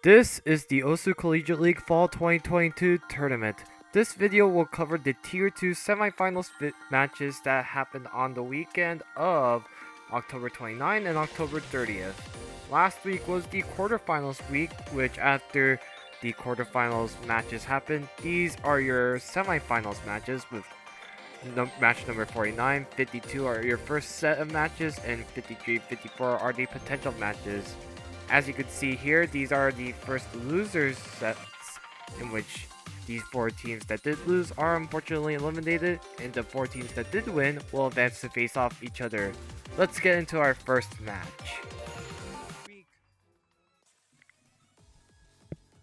This is the Osu Collegiate League Fall 2022 tournament. This video will cover the Tier 2 semifinals matches that happened on the weekend of October 29 and October 30th. Last week was the quarterfinals week, which after the quarterfinals matches happened, these are your semifinals matches with match number 49, 52 are your first set of matches, and 53, 54 are the potential matches. As you can see here, these are the first losers sets in which these 4 teams that did lose are unfortunately eliminated, and the 4 teams that did win will advance to face off each other. Let's get into our first match.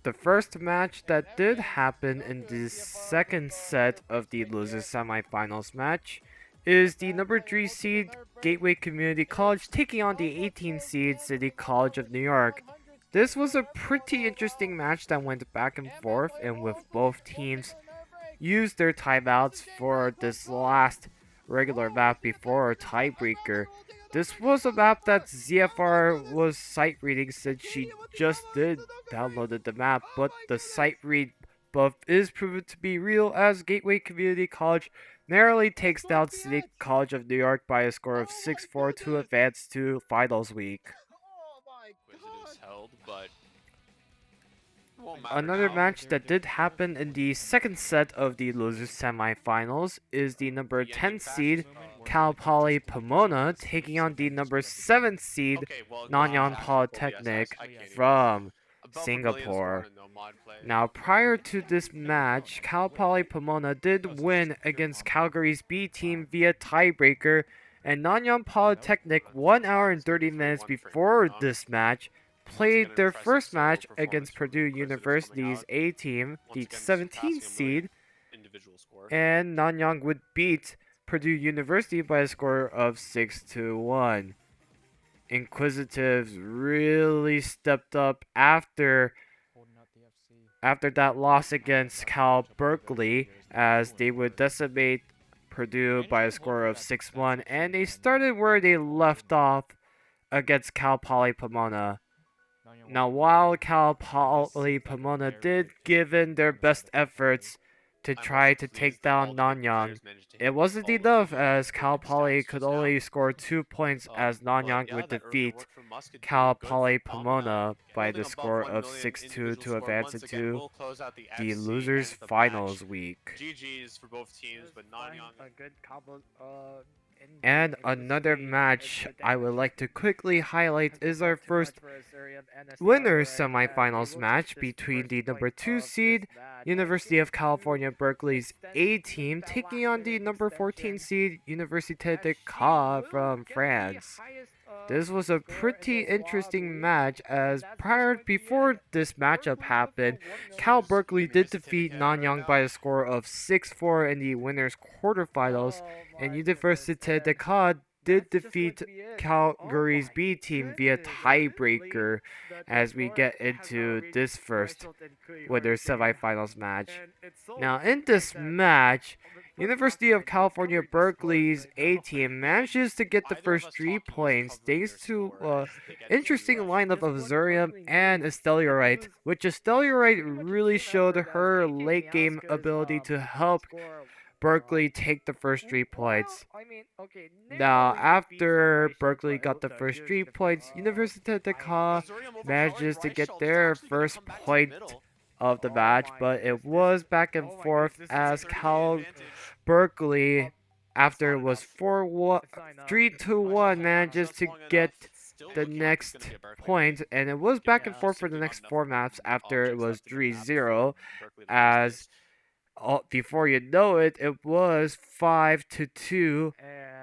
The first match that did happen in the second set of the losers semifinals match is the number 3 seed Gateway Community College taking on the 18 seed City College of New York. This was a pretty interesting match that went back and forth, and with both teams used their timeouts for this last regular map before a tiebreaker. This was a map that ZFR was sight reading since she just did downloaded the map, but the sight read buff is proven to be real as Gateway Community College narrowly takes down City College of New York by a score of 6-4 to advance to finals week. Another match that did happen in the second set of the losers semifinals is the number 10 seed Cal Poly Pomona taking on the number 7 seed Nanyang Polytechnic from Singapore. Now, prior to this match, Cal Poly Pomona did win against Calgary's B team via tiebreaker, and Nanyang Polytechnic 1 hour and 30 minutes before this match played their first match against Purdue University's A team, the 17th seed, and Nanyang would beat Purdue University by a score of 6-1. Inquisitives really stepped up after that loss against Cal Berkeley, as they would decimate Purdue by a score of 6-1, and they started where they left off against Cal Poly Pomona. Now, while Cal Poly Pomona did give in their best efforts to try to take down Nanyang, it wasn't enough, as Cal Poly could only score 2 points, as Nanyang would defeat Cal Poly Pomona by the score of 6-2 to advance into the losers finals week. And another match I would like to quickly highlight is our first winners semifinals match between the number 2 seed University of California Berkeley's A team taking on the number 14 seed Université de Caen from France. This was a pretty interesting match, as before this matchup happened, Cal Berkeley did defeat Nanyang by a score of 6-4 in the winners quarterfinals, and Université de Caen did defeat Calgary's B team via tiebreaker, as we get into this first winners semifinals match. Now, in this match, University of California Berkeley's A team manages to get the first 3 points thanks to an interesting lineup of Zurium and Estelurite, which Estelurite really showed her late game ability to help Berkeley take the first 3 points. Now, after Berkeley got the first 3 points, Université de Caen manages to get their first point of the match, but it was back and forth, as Cal Berkeley, after it was 3-1, manages to get the next point, and it was back and forth for the next 4 maps after it was 3-0, as before you know it, it was 5-2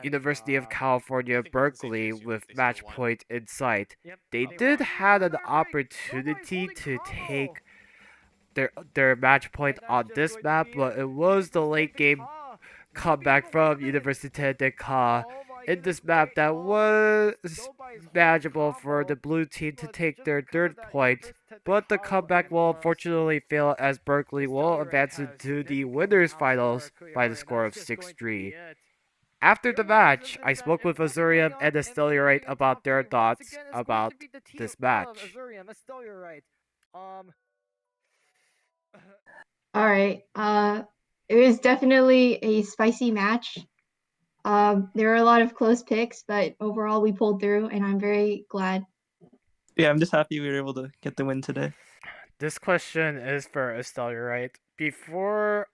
University of California Berkeley with match point in sight. They did have an opportunity to take their match point on this map, but it was the late game comeback from Université de Caen in this map that was manageable for the blue team to take their 3rd point, but the comeback will unfortunately fail, as Berkeley will advance into the winners finals by the score of 6-3. After the match, I spoke with Azurium and Estelurite about their thoughts about this match. Um, All right. It was definitely a spicy match. There were a lot of close picks, but overall we pulled through, and I'm very glad. Yeah, I'm just happy we were able to get the win today. this question is for Estelle, right? Before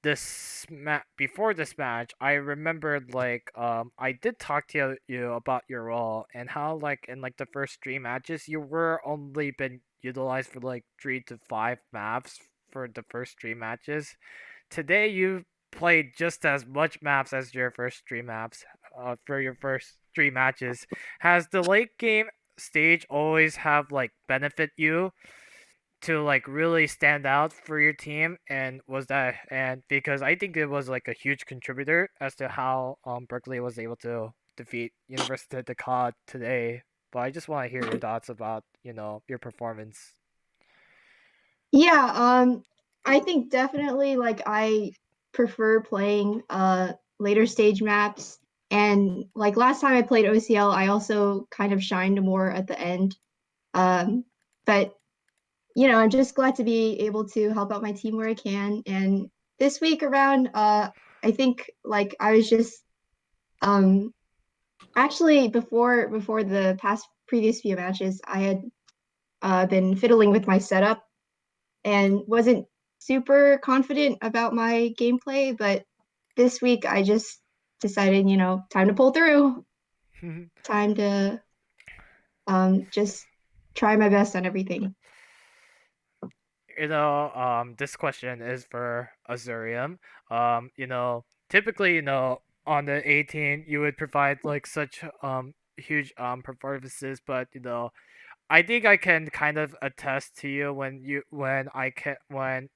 this match, I remembered I did talk to you about your role and how like in like the first three matches you were only been utilized for like 3 to 5 maps for the first three matches. Today you played just as much maps as your first three maps for your first three matches. Has the late game stage always have like benefit you to like really stand out for your team, and was that and because I think it was like a huge contributor as to how Berkeley was able to defeat University of Dakar today. But I just want to hear your thoughts about your performance. Yeah, I think definitely like I prefer playing later stage maps. And like last time I played OCL, I also kind of shined more at the end. Um, but I'm just glad to be able to help out my team where I can. And this week around, I think like I was just um actually before the past previous few matches, I had been fiddling with my setup and wasn't super confident about my gameplay, but this week I just decided, time to pull through, time to just try my best on everything. This question is for Azurium. Typically, on the 18, you would provide like such huge performances, but I think I can kind of attest to you when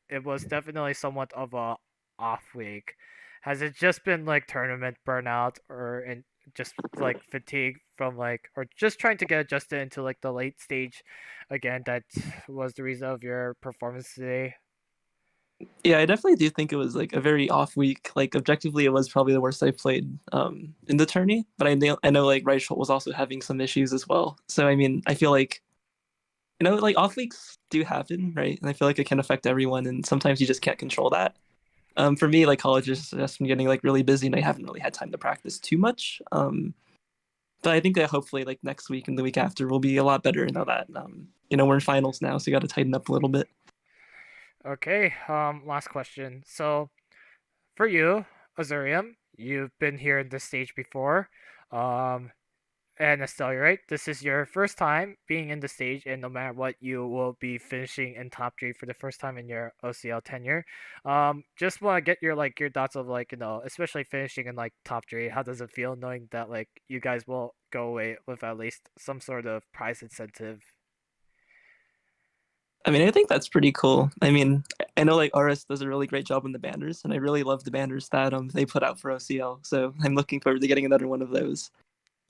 it was definitely somewhat of a off week. Has it just been like tournament burnout and just like fatigue from like or just trying to get adjusted into like the late stage again that was the reason of your performance today? Yeah, I definitely do think it was like a very off week. Like objectively, it was probably the worst I played in the tourney. But I know like Reichelt was also having some issues as well. So I mean, I feel like like off weeks do happen, right? And I feel like it can affect everyone, and sometimes you just can't control that. For me, like college has just been getting like really busy, and I haven't really had time to practice too much. But I think that hopefully like next week and the week after will be a lot better now that we're in finals now, so you got to tighten up a little bit. Okay, last question. So for you, Azurium, you've been here in this stage before. Um, And Estelle, right? This is your first time being in the stage, and no matter what, you will be finishing in top three for the first time in your OCL tenure. Just want to get your thoughts of especially finishing in like top three. How does it feel knowing that like you guys will go away with at least some sort of prize incentive? I mean, I think that's pretty cool. I mean, I know like RS does a really great job on the banners, and I really love the banners that they put out for OCL. So I'm looking forward to getting another one of those.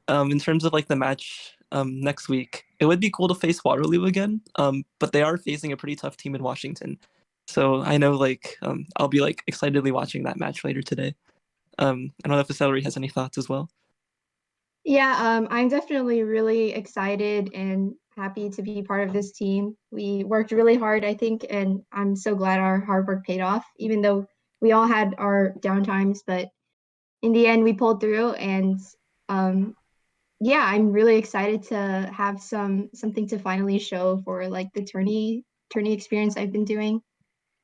In terms of like the match next week, it would be cool to face Waterloo again. But they are facing a pretty tough team in Washington. So I know like I'll be like excitedly watching that match later today. I don't know if the celery has any thoughts as well. Yeah, I'm definitely really excited and happy to be part of this team. We worked really hard, I think, and I'm so glad our hard work paid off, even though we all had our downtimes, but in the end we pulled through. And um yeah, I'm really excited to have something to finally show for like the tourney experience I've been doing.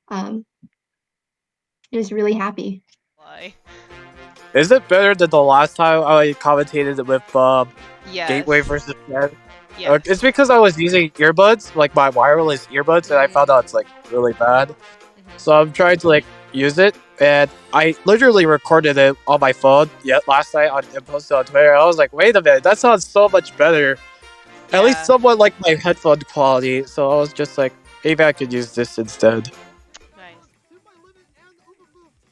Um just really happy. Why? Is it better than the last time I commentated with Gateway Yes. versus Red? It's Yes. because I was using earbuds, like my wireless earbuds, and I found out it's like really bad. So I'm trying to like use it, and I literally recorded it on my phone yet last night and posted on Twitter. I was like, wait a minute, that sounds so much better. At least Yeah. somewhat like my headphone quality. So I was just like, maybe I could use this instead. Nice.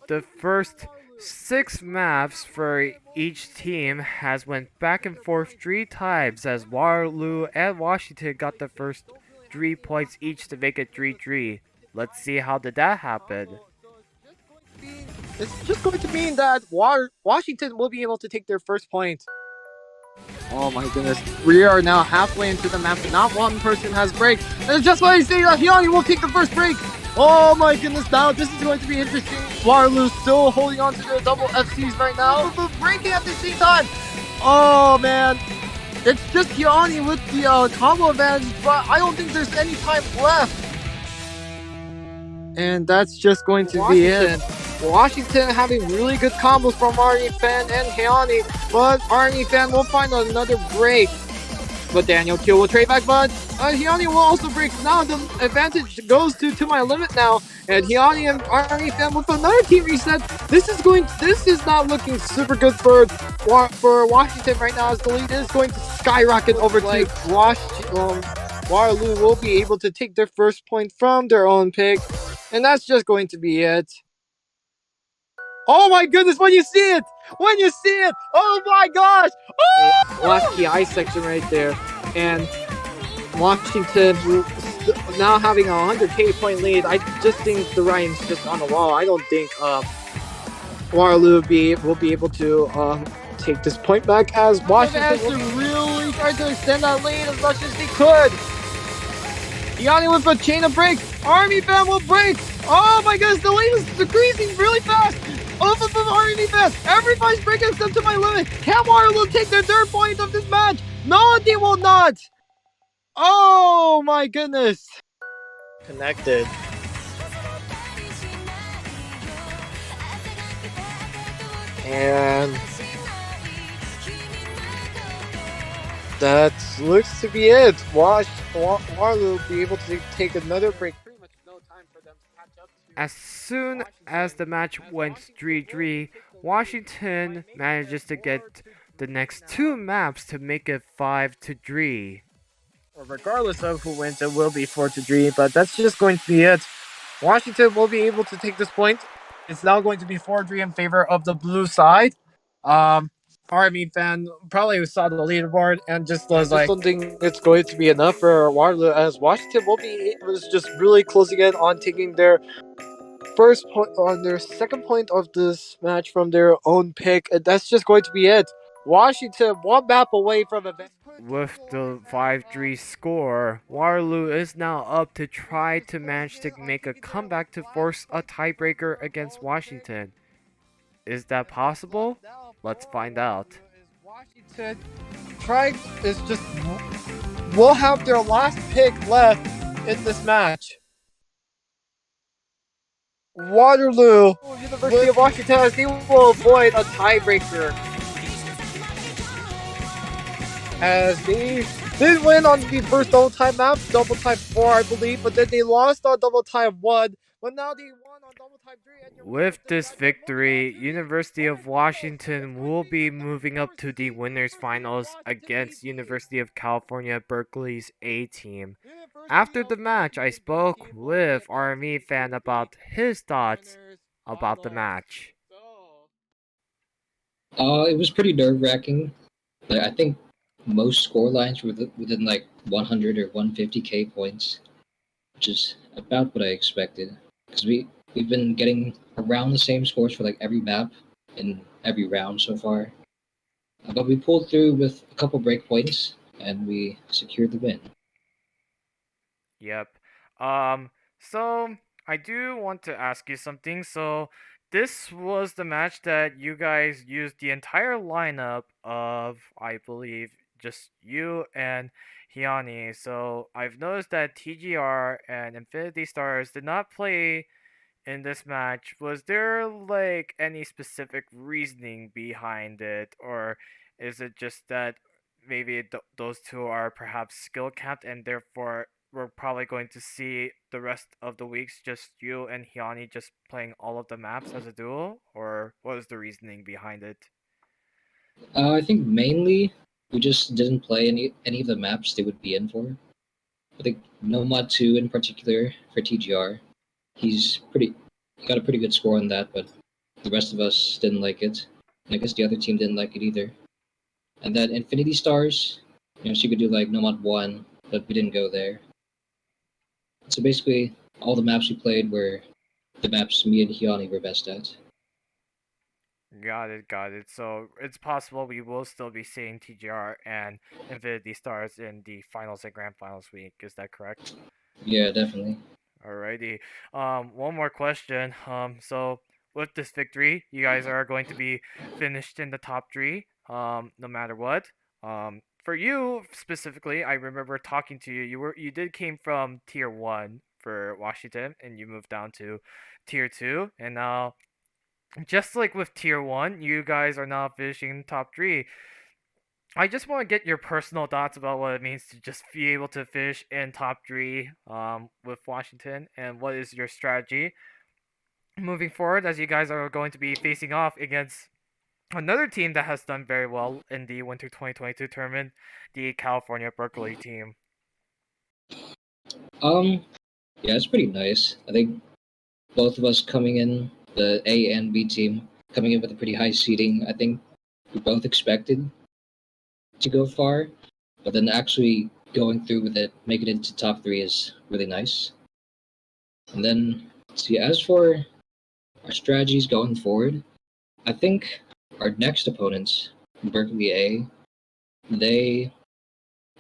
The first 6 maps for each team has went back and forth 3 times as Waterloo and Washington got the first 3 points each to make it 3-3. Let's see how did that happen. It's just going to mean that Washington will be able to take their first point. Oh my goodness. We are now halfway into the map, but not one person has break. And just like I say, Hyani will take the first break. Oh my goodness, now this is going to be interesting. Waterloo still holding on to their double FCs right now, but breaking at the same time. Oh man, it's just Hyani with the combo advantage, but I don't think there's any time left. And that's just going to be it. Washington having really good combos from Army Fan and Hyani, but Army Fan will find another break. But Daniel Q will trade back, but Hyani will also break. Now the advantage goes to my limit now, and Hyani and Army Fan with another team reset. This is not looking super good for Washington right now, as the lead is going to skyrocket over to Washington. Waterloo will be able to take their first point from their own pick, and that's just going to be it. Oh my goodness, when you see it! Oh my gosh! Oh! Last key ice section right there. And Washington now having a 100k point lead. I just think the writing's just on the wall. I don't think Waterloo will be able to take this point back, as Washington really tried to extend that lead as much as they could. Hyani with a chain of break. Army Fan will break. Oh my goodness, the lead is decreasing really fast. Off of Army Fan. Everybody's breaking except to my limit. Can Waterloo take their third point of this match? No, they will not. Oh my goodness. Connected. And that looks to be it. Waterloo will be able to take another break. Pretty much no time for them to catch up to. As soon as the match went 3-3, Washington manages to get the next two maps to make it 5-3. Regardless of who wins, it will be 4-3, but that's just going to be it. Washington will be able to take this point. It's now going to be 4-3 in favor of the blue side. Army Fan probably saw the leaderboard and just was like, I just don't think it's going to be enough for Waterloo, as Washington was just really closing in on taking their first point on their second point of this match from their own pick, and that's just going to be it. Washington one map away from a With the 5-3 score, Waterloo is now up to try to manage to make a comeback to force a tiebreaker against Washington. Is that possible? Let's find out. Washington will have their last pick left in this match. Waterloo, University of Washington, as they will avoid a tiebreaker, as they did win on the first double time map, double time 4 I believe, but then they lost on double time 1, but now they won on double time 3. With this victory, University of Washington will be moving up to the winners finals against University of California Berkeley's A team. After the match, I spoke with RME Fan about his thoughts about the match. It was pretty nerve-wracking. Like, I think most score lines were within like 100 or 150k points, which is about what I expected. Because we've been getting around the same scores for like every map in every round so far. But we pulled through with a couple break points and we secured the win. Yep. So I do want to ask you something. So this was the match that you guys used the entire lineup of, I believe, just you and Hyani. So I've noticed that TGR and Infinity Stars did not play in this match. Was there like any specific reasoning behind it, or is it just that maybe those two are perhaps skill capped and therefore we're probably going to see the rest of the weeks just you and Hyani just playing all of the maps as a duo, or what was the reasoning behind it? I think mainly we just didn't play any of the maps they would be in for. I think Nomad 2 in particular for TGR. He got a pretty good score on that, but the rest of us didn't like it. And I guess the other team didn't like it either. And then Infinity Stars, she could do like Nomad 1, but we didn't go there. So basically, all the maps we played were the maps me and Hyani were best at. Got it, got it. So it's possible we will still be seeing TGR and Infinity Stars in the finals and grand finals week. Is that correct? Yeah, definitely. Alrighty. One more question. So with this victory, you guys are going to be finished in the top three. No matter what. For you specifically, I remember talking to you. You did came from tier one for Washington, and you moved down to tier two, and now just like with tier one, you guys are now finishing top three. I just want to get your personal thoughts about what it means to just be able to finish in top three with Washington, and what is your strategy moving forward as you guys are going to be facing off against another team that has done very well in the Winter 2022 tournament, the California Berkeley team. Um, yeah, it's pretty nice. I think both of us coming in, the A and B team, coming in with a pretty high seeding. I think we both expected to go far, but then actually going through with it, making it into top three is really nice. And then, see, as for our strategies going forward, I think our next opponents, Berkeley A, they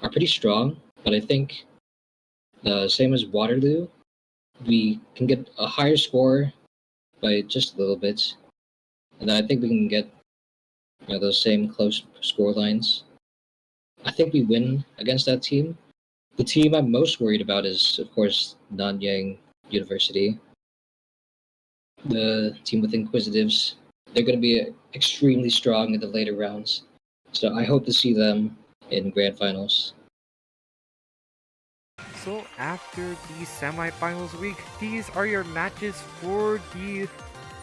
are pretty strong, but I think the same as Waterloo, we can get a higher score by just a little bit, and then I think we can get those same close score lines. I think we win against that team. The team I'm most worried about is, of course, Nanyang University. The team with Inquisitives. They're going to be extremely strong in the later rounds. So I hope to see them in grand finals. So after the semifinals week, these are your matches for the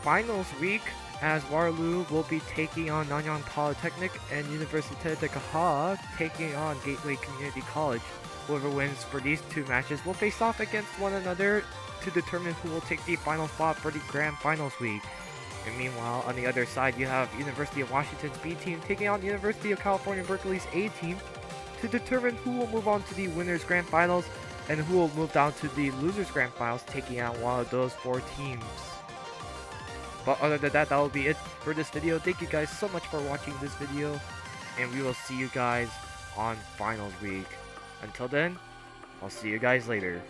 finals week, as Waterloo will be taking on Nanyang Polytechnic and Université de Caja taking on Gateway Community College. Whoever wins for these two matches will face off against one another to determine who will take the final spot for the grand finals week. And meanwhile, on the other side, you have University of Washington's B team taking on University of California Berkeley's A team to determine who will move on to the winners grand finals and who will move down to the losers grand finals, taking out one of those four teams. But other than that, that will be it for this video. Thank you guys so much for watching this video, and we will see you guys on finals week. Until then, I'll see you guys later.